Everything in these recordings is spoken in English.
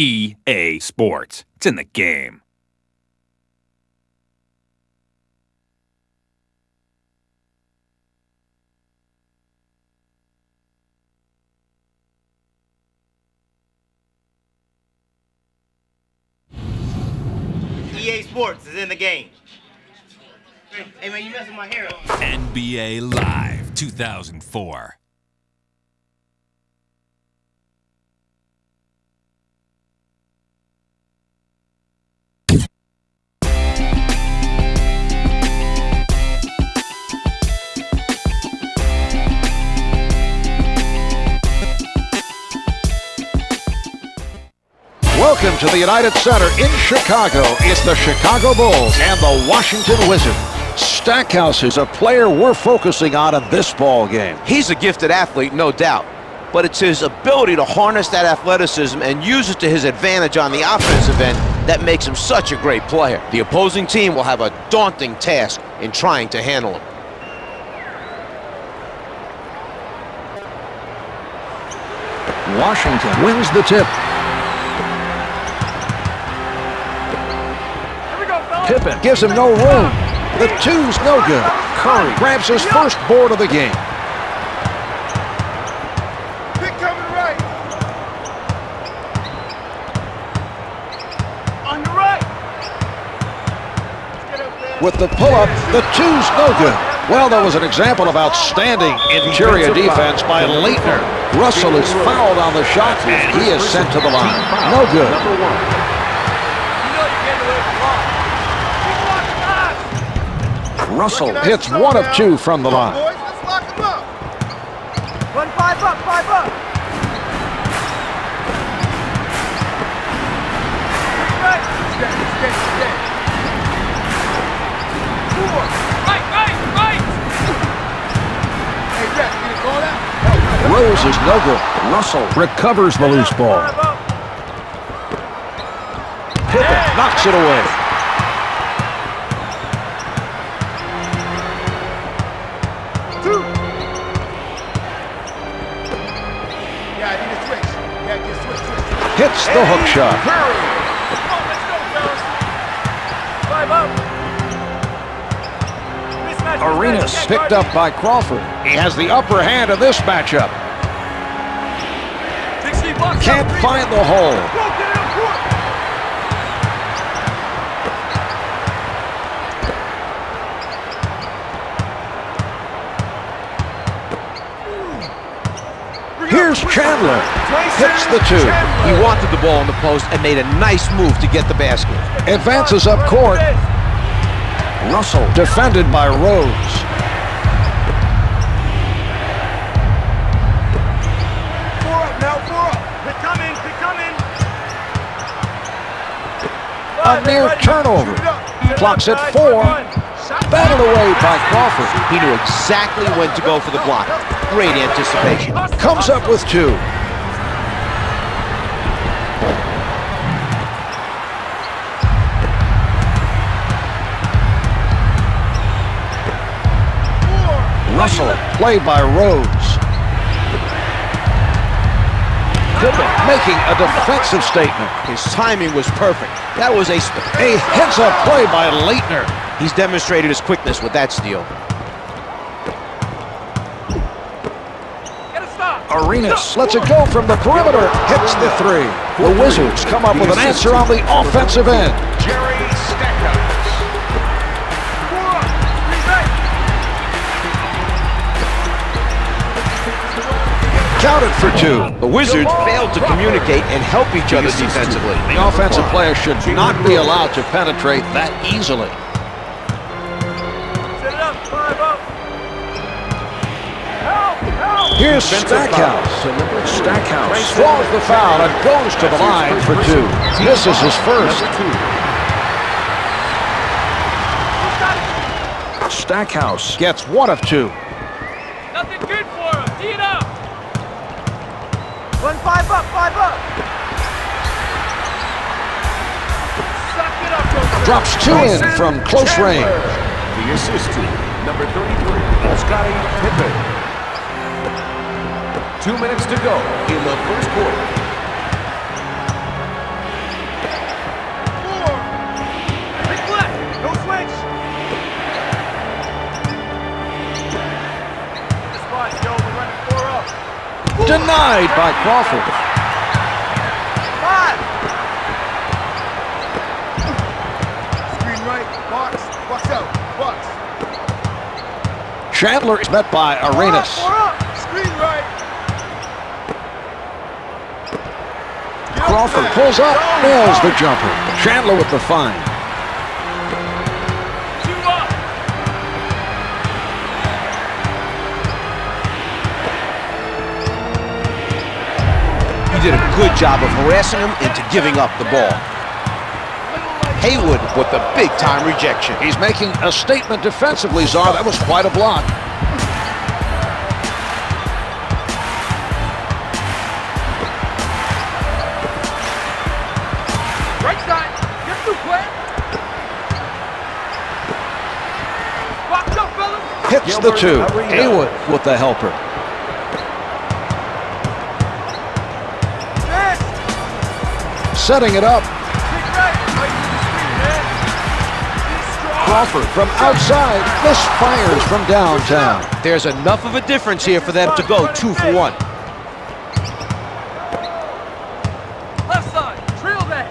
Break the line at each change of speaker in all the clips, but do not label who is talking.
EA Sports. It's in the game.
EA Sports is in the game. Hey man, you messing my hair up.
NBA Live 2004.
Welcome to the United Center in Chicago. It's the Chicago Bulls and the Washington Wizards. Stackhouse is a player we're focusing on in this ball game.
He's a gifted athlete, no doubt, but it's his ability to harness that athleticism and use it to his advantage on the offensive end that makes him such a great player. The opposing team will have a daunting task in trying to handle him.
Washington wins the tip. Pippen gives him no room. The two's no good. Curry grabs his first board of the game.
Pick coming right. On the right.
With the pull-up, the two's no good. Well, that was an example of outstanding interior defense by Leitner. Russell is fouled on the shot, and he is sent to the line. No good. Russell hits 1 of 2 from the line.
Boys, let's lock him up.
Run 5 up, 5 up.
Right. Stay. 4. Right. Hey, Rep, you gonna call that?
Rose is no good. Russell recovers the loose ball. Pippen knocks it away. Hits the hook shot. Arenas picked up by Crawford. He has the upper hand in this matchup. Can't find the hole. Here's Chandler. Hits the 2.
He wanted the ball in the post and made a nice move to get the basket.
Advances up court. Russell defended by Rose.
Four up. Pick coming.
A near turnover. Clock's at 4. Batted away by Crawford.
He knew exactly when to go for the block. Great anticipation.
Comes up with 2. Russell, played by Rose. Pippen making a defensive statement.
His timing was perfect. That was a
heads-up play by Leitner.
He's demonstrated his quickness with that steal.
Arenas lets it go from the perimeter. Hits the 3. The Wizards come up with an answer on the offensive end. Counted for 2.
The Wizards failed to communicate and help each other defensively.
The offensive player should not be allowed to penetrate that easily.
Set it up. 5 up.
Here's Stackhouse. Stackhouse draws the foul and goes to the line for 2. This is his first. Stackhouse gets 1 of 2.
Nothing good for him. Tee it up.
Run 5 up, 5 up.
Suck it up,
Drops 2 in from close range.
The assistant, number 33, Scottie Pippen. 2 minutes to go in the first quarter.
Denied by Crawford.
5.
Screen right. Box. Box out. Box.
Chandler is met by Arenas.
4 up.
Screen right.
Crawford pulls up, nails the jumper. Chandler with the find.
2 up.
He did a good job of harassing him into giving up the ball. Haywood with the big-time rejection.
He's making a statement defensively, Czar. That was quite a block.
Right side. Get through, Quinn. Box up, fellas.
Hits the two. Haywood with the helper. Setting it up. Crawford from outside. Misfires from downtown.
There's enough of a difference here for them to go 2 for 1.
Left side. Trail that.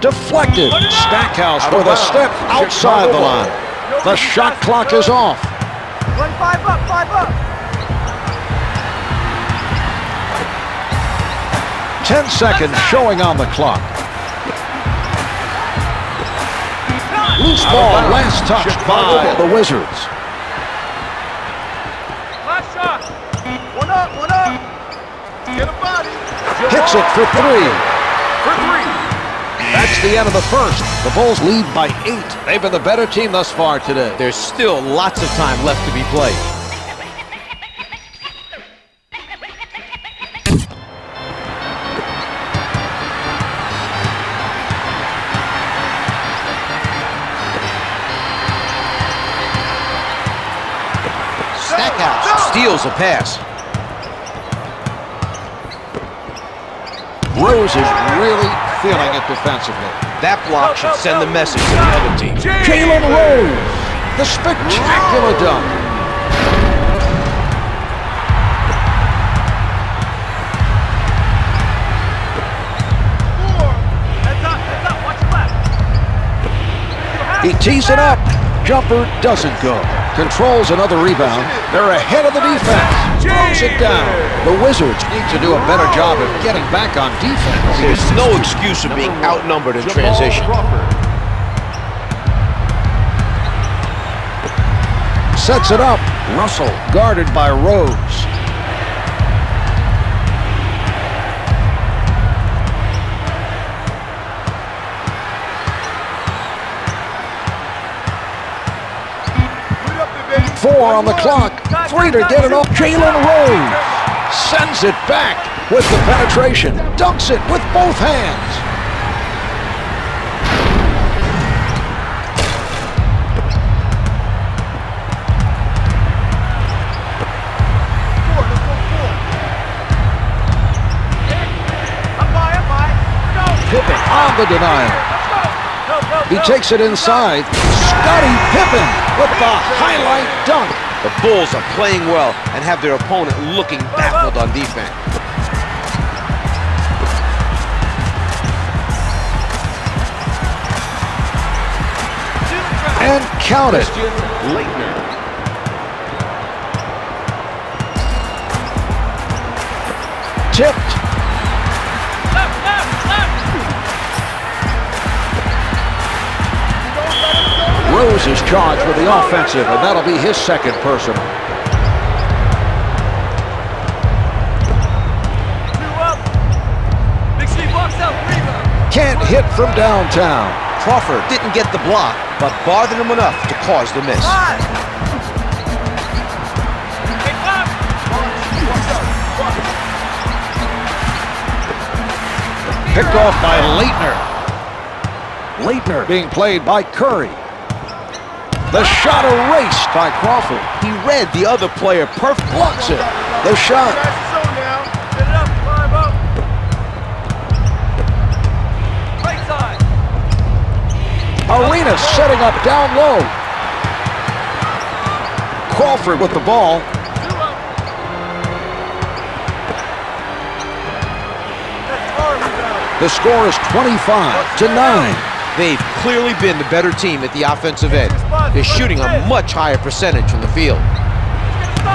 Deflected. Stackhouse with a step outside the line. The shot clock is off.
Run 5 up, 5 up.
10 seconds showing on the clock. Loose ball, last touched by the Wizards.
Last shot.
1 up, 1 up.
Get a body.
Hits it for 3.
For 3.
That's the end of the first. The Bulls lead by 8. They've been the better team thus far today.
There's still lots of time left to be played. Stackhouse steals a pass.
Rose is really feeling it defensively.
That block should send the message to the other team.
Jalen Rose, the spectacular dunk.
Heads up, watch your left.
He tees it up. Jumper doesn't go. Controls another rebound. They're ahead of the defense. Throws it down. The Wizards need to do a better job of getting back on defense.
There's no excuse for being outnumbered in transition.
Sets it up. Russell guarded by Rose. Four on the clock. 3 to get it off. Jalen Rose sends it back with the penetration. Dunks it with both hands. Pippen on the denial. He takes it inside. Scottie Pippen with the highlight dunk.
The Bulls are playing well and have their opponent looking baffled on defense.
And count it. Tipped. Rose is charged with the offensive, and that'll be his second personal.
2 up. Big C box out, rebound.
Can't hit from downtown.
Crawford didn't get the block, but bothered him enough to cause the miss.
5.
Kick up.
Picked off by Leitner. Leitner being played by Curry. The shot erased by Crawford.
He read the other player perfectly.
Blocks it. The shot.
Get it up, 5 up. Right side.
Arenas setting up down low. Crawford with the ball. The score is 25-9.
They've clearly been the better team at the offensive end. They're shooting a much higher percentage from the field.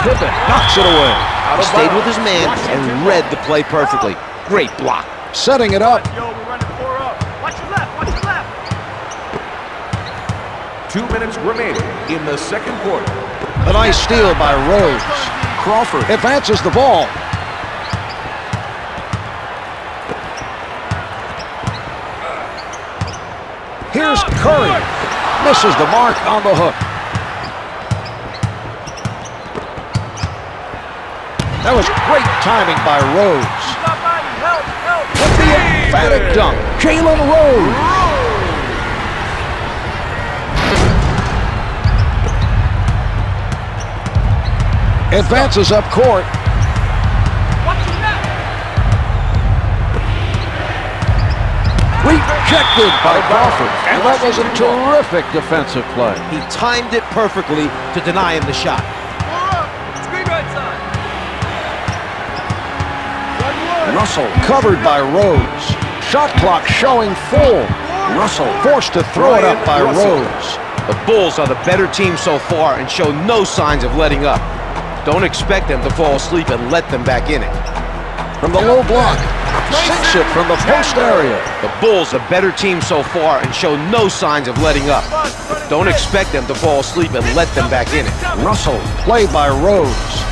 Pippen knocks it away.
He stayed with his man and read the play perfectly. Great block.
Setting it up.
Yo, we're running 4 up. Watch your left, watch your left.
2 minutes remaining in the second quarter.
A nice steal by Rhodes. Crawford advances the ball. Here's Curry. Misses the mark on the hook. That was great timing by Rhodes. With the emphatic dunk, Jalen Rhodes. Advances up court. Rejected by Crawford. And that was a terrific defensive play.
He timed it perfectly to deny him the shot.
Russell covered by Rhodes. Shot clock showing full. Russell forced to throw it up by Rhodes.
The Bulls are the better team so far and show no signs of letting up. Don't expect them to fall asleep and let them back in it.
From the low block, sinks it from the post area.
The Bulls are better team so far and show no signs of letting up. Don't expect them to fall asleep and let them back in it.
Russell played by Rhodes.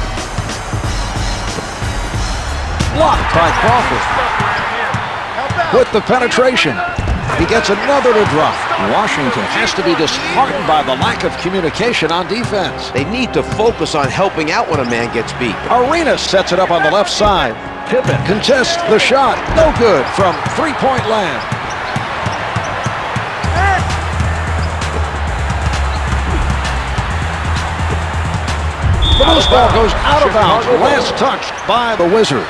Blocked by Crawford. With the penetration, he gets another to drop. Washington has to be disheartened by the lack of communication on defense.
They need to focus on helping out when a man gets beat.
Arenas sets it up on the left side. Pippen contests the shot. No good from three-point land. The loose ball goes out of bounds. Last touched by the Wizards.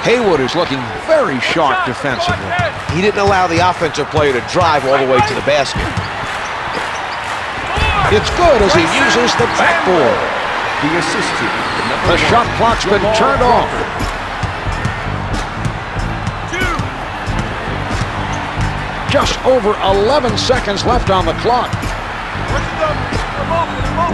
Haywood is looking very sharp defensively.
He didn't allow the offensive player to drive all the way to the basket.
It's good as he uses the backboard.
The assist team.
The shot clock's been turned off. Just over 11 seconds left on the clock.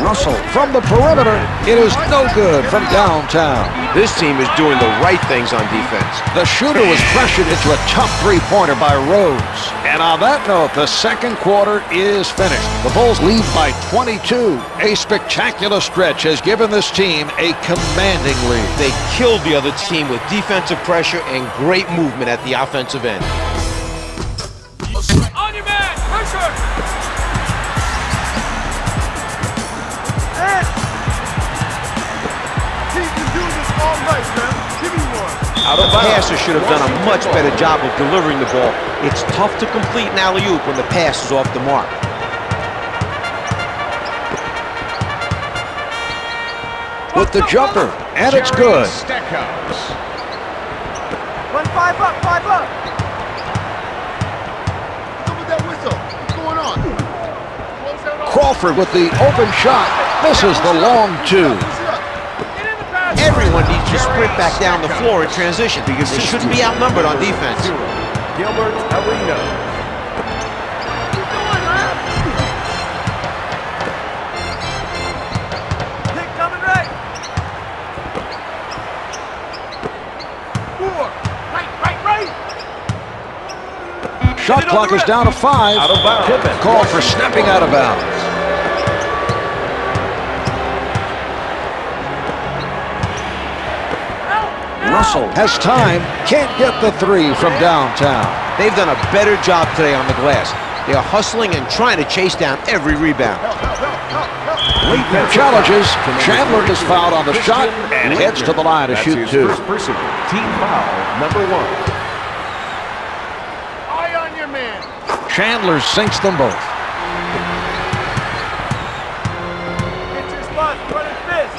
Russell from the perimeter. It is no good from downtown.
This team is doing the right things on defense.
The shooter was pressured into a tough three-pointer by Rhodes. And on that note, the second quarter is finished. The Bulls lead by 22. A spectacular stretch has given this team a commanding lead.
They killed the other team with defensive pressure and great movement at the offensive end.
On your man, pressure!
The passer should have done a much better job of delivering the ball. It's tough to complete an alley-oop when the pass is off the mark.
With the jumper, and it's good.
Run 5 up, 5 up!
What's with that whistle? What's going on?
Crawford with the open shot. Misses the long two.
Everyone needs to sprint back down the floor in transition. They shouldn't be outnumbered on defense.
Gilbert Arena.
Pick coming right! 4! Right!
Shot clock is down to 5.
Out of bounds.
Pippen called for stepping out of bounds. Russell has time, can't get the three from downtown.
They've done a better job today on the glass. They are hustling and trying to chase down every rebound.
Leitner challenges. Chandler is fouled on the shot and heads to the line to shoot two.
First personal. Team foul number 1.
Eye on your man.
Chandler sinks them both.
Get your spots, run his fist!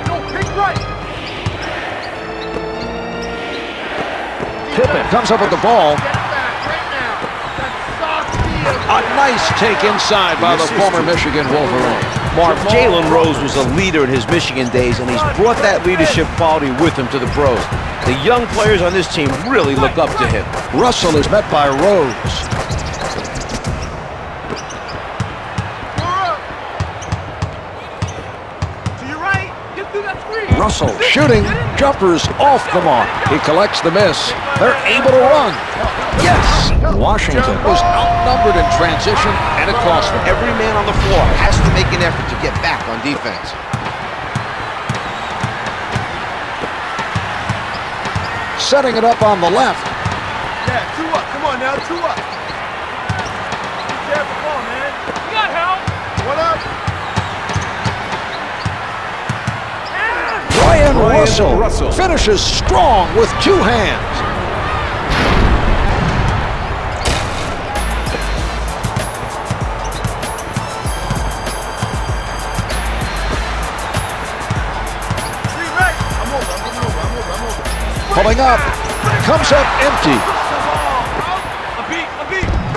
No, pick right!
Pippen comes up with the ball.
Get it back right now. That's
A nice take inside by the former Michigan Wolverine.
Mark, Jalen Rose was a leader in his Michigan days, and he's brought that leadership quality with him to the pros. The young players on this team really look up to him.
Russell is met by Rose.
To your right. Get through that screen.
Russell shooting, jumpers off the mark. He collects the miss. They're able to run. Yes! Washington was outnumbered in transition, and it cost them.
Every man on the floor has to make an effort to get back on defense.
Setting it up on the left.
Yeah, 2 up. Come on now, 2 up.
Be careful, come on, man. You got help.
1 up.
Ryan Russell finishes strong with 2 hands. Pulling up, comes up empty.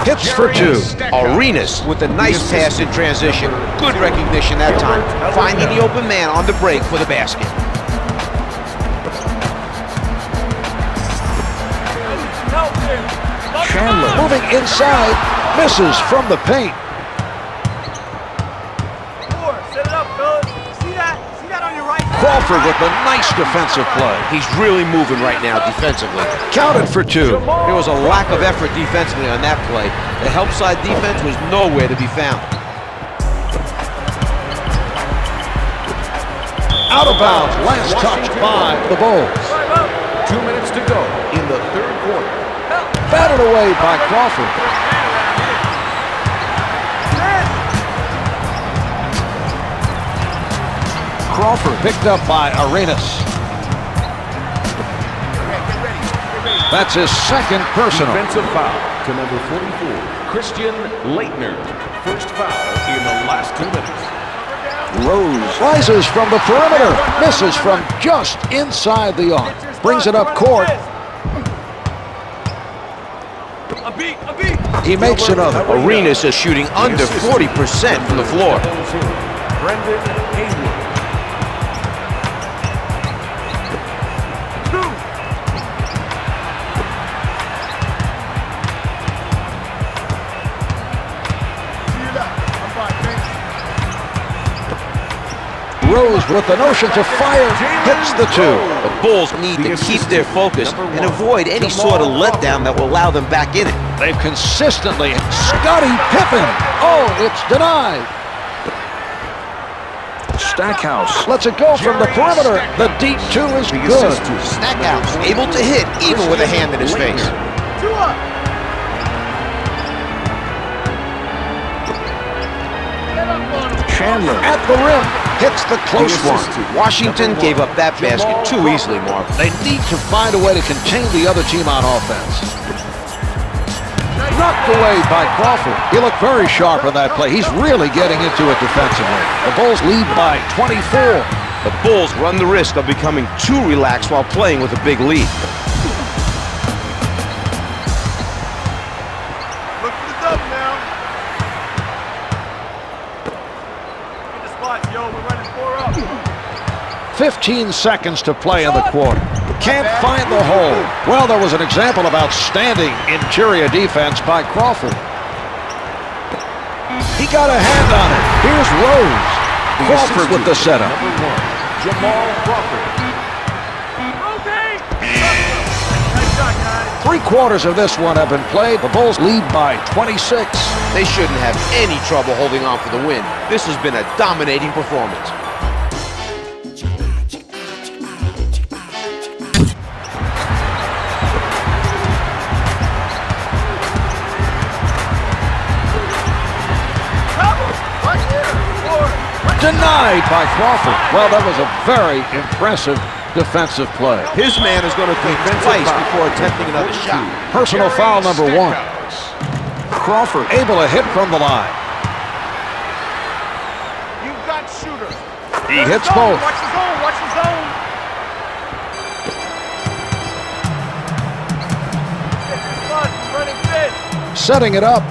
Hits for 2.
Arenas with a nice pass in transition. Good recognition that time. Finding the open man on the break for the basket.
Chandler moving inside, misses from the paint.
Set it up, fellas. See that? See that on your right?
Crawford with a nice defensive play.
He's really moving right now defensively.
Counted for 2.
There was a lack of effort defensively on that play. The help side defense was nowhere to be found.
Out of bounds, last touch by the Bulls.
2 minutes to go in the third quarter.
Batted away by Crawford. Crawford picked up by Arenas. That's his second personal.
Defensive foul to number 44, Christian Leitner. First foul in the last 2 minutes.
Rose rises from the perimeter, misses from just inside the arc. Brings it up court. He makes another.
Arenas is shooting under 40% from the floor.
Brendan Haywood.
Rose with the notion to fire, hits the 2.
The Bulls need to keep their focus and avoid any sort of letdown that will allow them back in it.
They've consistently, Scottie Pippen, oh, it's denied. Stackhouse lets it go from the perimeter. The deep 2 is good.
Stackhouse able to hit even with a hand in his face.
2 up.
Chandler at the rim, hits the close one.
Washington gave up that basket too easily, Mark.
They need to find a way to contain the other team on offense. Knocked away by Crawford. He looked very sharp on that play. He's really getting into it defensively. The Bulls lead by 24.
The Bulls run the risk of becoming too relaxed while playing with a big lead.
Look for the dub now. Get the spots, yo. We're running 4 up.
15 seconds to play in the quarter. Can't find the hole. Well, there was an example of outstanding interior defense by Crawford. He got a hand on it. Here's Rose. Crawford with the setup.
Number 1, Jamal Crawford.
Okay. Nice shot, guys.
3/4 of this one have been played. The Bulls lead by 26.
They shouldn't have any trouble holding on for the win. This has been a dominating performance.
Denied by Crawford. Well, that was a very impressive defensive play.
His man is going to think twice before attempting another shot.
Personal foul number 1. Crawford able to hit from the line.
You've got shooter.
He hits both.
Watch the zone. Watch the zone. Get your spots. We're running fist.
Setting it up.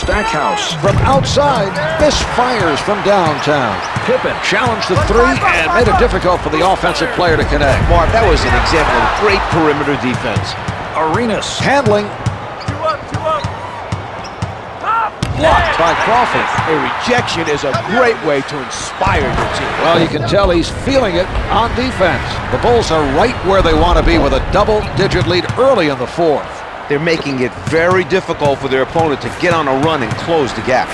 Stackhouse from outside, misfires from downtown. Pippen challenged the three and made it difficult for the offensive player to connect.
Mark, that was an example of great perimeter defense.
Arenas handling,
Two up, two up.
blocked by Crawford.
A rejection is a great way to inspire your team.
Well, you can tell he's feeling it on defense. The Bulls are right where they want to be with a double-digit lead early in the fourth.
They're making it very difficult for their opponent to get on a run and close the gap.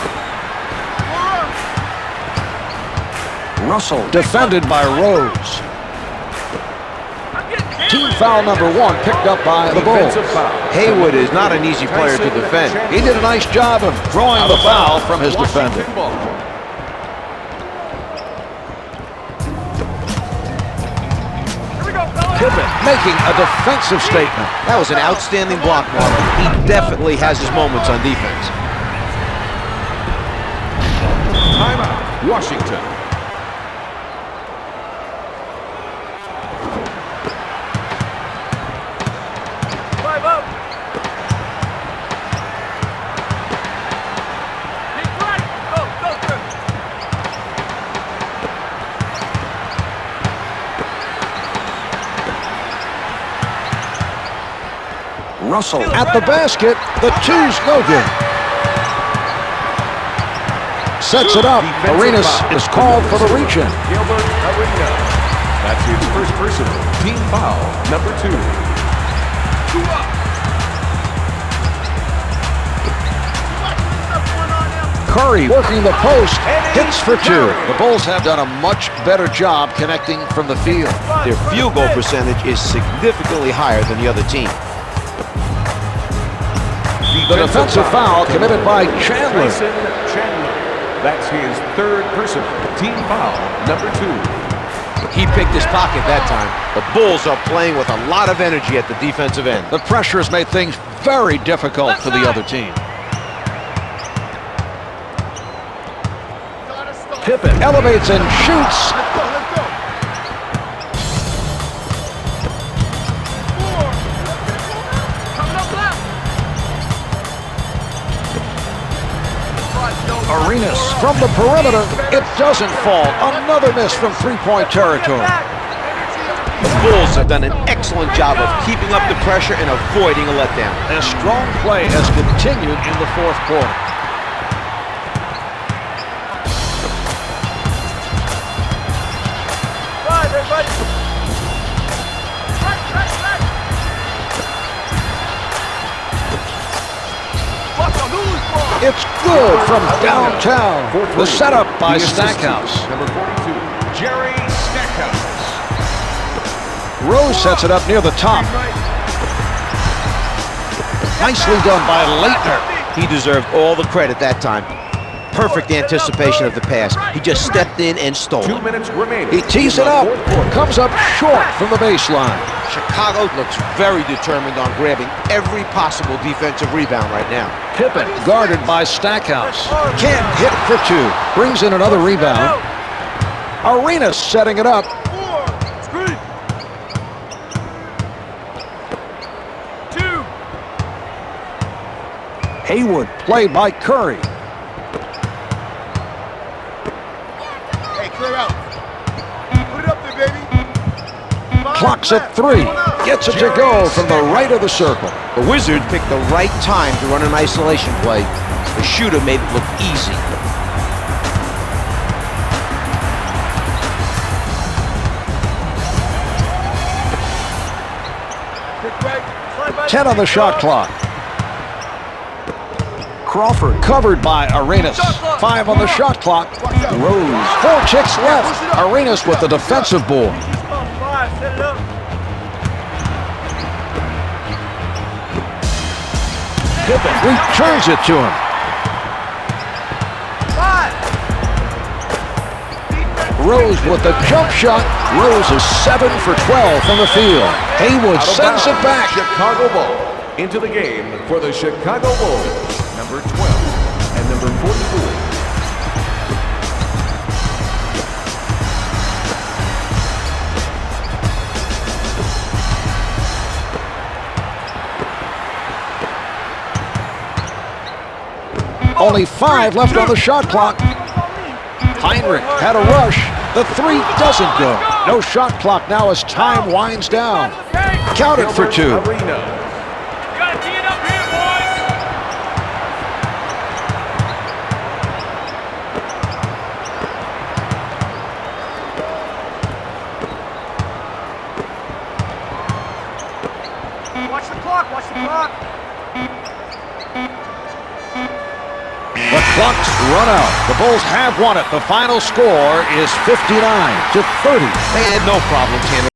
Russell defended by Rose. Team foul number 1 picked up by the Bulls.
Defensive foul.
Haywood is not an easy player to defend.
He did a nice job of drawing the foul from his defender.
Washington ball.
Here we go, fellas.
Pippen making a defensive statement.
That was an outstanding block, Mark. He definitely has his moments on defense.
Timeout. Washington.
Drive up. Big right. Go through.
Russell at the basket. The two's no good. Sets it up.
Defensive
Arenas
foul.
is called for the reach-in.
Gilbert Arenas. That's his first personal. Team foul number 2.
Two up.
Curry working the post, hits for 2. The Bulls have done a much better job connecting from the field.
Their field goal percentage is significantly higher than the other team.
The defensive foul committed by Chandler.
Tyson Chandler. That's his third personal. Team foul number 2.
He picked his pocket that time. The Bulls are playing with a lot of energy at the defensive end.
The pressure has made things very difficult for the other team. Pippen elevates and shoots. Arenas from the perimeter. It doesn't fall. Another miss from three-point territory.
The Bulls have done an excellent job of keeping up the pressure and avoiding a letdown.
And strong play has continued in the fourth quarter.
Five, everybody. Watch the loose ball.
It's good from downtown. The setup by Stackhouse.
Number 42. Jerry Stackhouse.
Rose sets it up near the top. Nicely done by Leitner.
He deserved all the credit that time. Perfect anticipation of the pass. He just stepped in and stole
2
it.
minutes remaining.
He tees
in
it
the
up.
fourth quarter.
Comes up short from the baseline.
Chicago looks very determined on grabbing every possible defensive rebound right now.
Pippen guarded by Stackhouse. Can't hit for 2. Brings in another rebound. Arenas setting it up.
Screen. 2.
Haywood played by Curry.
Hey, clear out. Put it up there, baby.
Clocks at 3. Gets it to go from the right of the circle.
The Wizards picked the right time to run an isolation play. The shooter made it look easy.
Kick right.
10 on the shot clock. Crawford covered by Arenas. 5 on the shot clock. Rose. 4 ticks left. Arenas with the defensive board.
Five, set it up.
Pippen returns it to him.
5.
Rose with the jump shot. Rose is 7 for 12 from the field. Haywood
Out of
sends it
bounds.
back.
Chicago ball into the game for the Chicago Bulls. Number 12 and number 44.
Only 5 left on the shot clock. Heinrich had a rush. The 3 doesn't go. No shot clock now as time winds down. Counted for 2.
You gotta tee it up here, boys. Watch the clock, watch the clock.
The clock's run out. The Bulls have won it. The final score is 59-30.
They had no problem handling